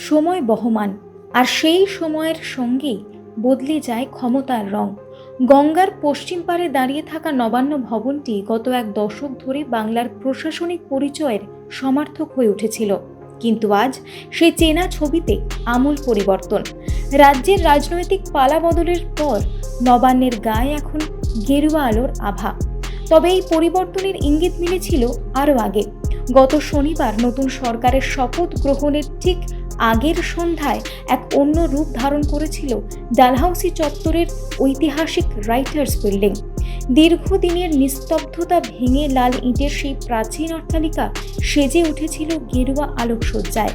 সময় বহমান, আর সেই সময়ের সঙ্গেই বদলে যায় ক্ষমতার রং। গঙ্গার পশ্চিম পাড়ে দাঁড়িয়ে থাকা নবান্ন ভবনটি গত এক দশক ধরে বাংলার প্রশাসনিক পরিচয়ের সমার্থক হয়ে উঠেছিল, কিন্তু আজ সেই চেনা ছবিতে আমূল পরিবর্তন। রাজ্যের রাজনৈতিক পালাবদলের পর নবান্নের গায়ে এখন গেরুয়া আলোর আভা। তবে এই পরিবর্তনের ইঙ্গিত মিলেছিল আরও আগে। গত শনিবার নতুন সরকারের শপথ গ্রহণের ঠিক আগের সন্ধ্যায় এক অন্য রূপ ধারণ করেছিল ডালহাউসি চত্বরের ঐতিহাসিক রাইটার্স বিল্ডিং। দীর্ঘদিনের নিস্তব্ধতা ভেঙে লাল ইটের সেই প্রাচীন অট্টালিকা সেজে উঠেছিল গেরুয়া আলোকসজ্জায়,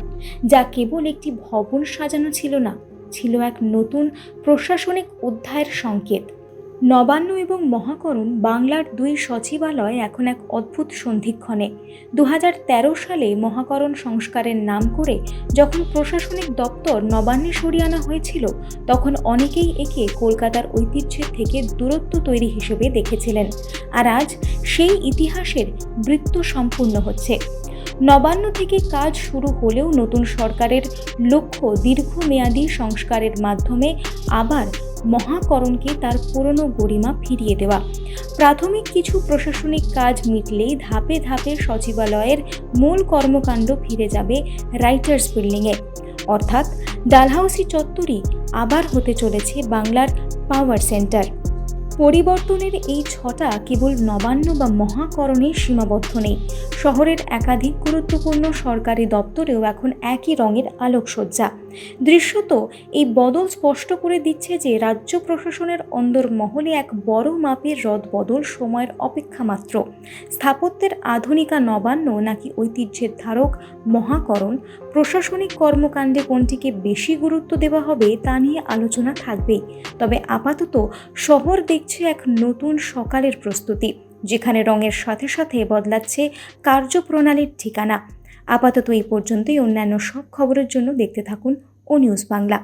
যা কেবল একটি ভবন সাজানো ছিল না, ছিল এক নতুন প্রশাসনিক অধ্যায়ের সংকেত। নবান্ন এবং মহাকরণ বাংলার দুই সচিবালয় এখন এক অদ্ভুত সন্ধিক্ষণে। 2013 সালে মহাকরণ সংস্কারের নাম করে যখন প্রশাসনিক দপ্তর নবান্নে সরিয়ে আনা হয়েছিল, তখন অনেকেই একে কলকাতার ঐতিহ্যের থেকে দূরত্ব তৈরি হিসেবে দেখেছিলেন। আর আজ সেই ইতিহাসের বৃত্ত সম্পূর্ণ হচ্ছে। নবান্ন থেকে কাজ শুরু হলেও নতুন সরকারের লক্ষ্য দীর্ঘমেয়াদী সংস্কারের মাধ্যমে আবার মহাকরণকে তার পুরনো গরিমা ফিরিয়ে দেওয়া। প্রাথমিক কিছু প্রশাসনিক কাজ মিটলেই ধাপে ধাপে সচিবালয়ের মূল কর্মকাণ্ড ফিরে যাবে রাইটার্স বিল্ডিংয়ে, অর্থাৎ ডালহাউসি চত্বরই আবার হতে চলেছে বাংলার পাওয়ার সেন্টার। পরিবর্তনের এই ছটা কেবল নবান্ন বা মহাকরণে সীমাবদ্ধ নেই। শহরের একাধিক গুরুত্বপূর্ণ সরকারি দপ্তরেও এখন একই রঙের আলোকসজ্জা। দৃশ্যত এই বদল স্পষ্ট করে দিচ্ছে যে রাজ্য প্রশাসনের অন্দরমহলে এক বড় মাপের রদবদল সময়ের অপেক্ষা মাত্র। স্থাপত্যের আধুনিকা নবান্ন নাকি ঐতিহ্যের ধারক মহাকরণ, প্রশাসনিক কর্মকাণ্ডে কোনটিকে বেশি গুরুত্ব দেওয়া হবে তা নিয়ে আলোচনা থাকবেই। তবে আপাতত শহর দেখছে এক নতুন সকালের প্রস্তুতি, যেখানে রঙের সাথে সাথে বদলাচ্ছে কার্যপ্রণালীর ঠিকানা। আপাতত এই পর্যন্তই। অন্যান্য সব খবরের জন্য দেখতে থাকুন ও নিউজ বাংলা।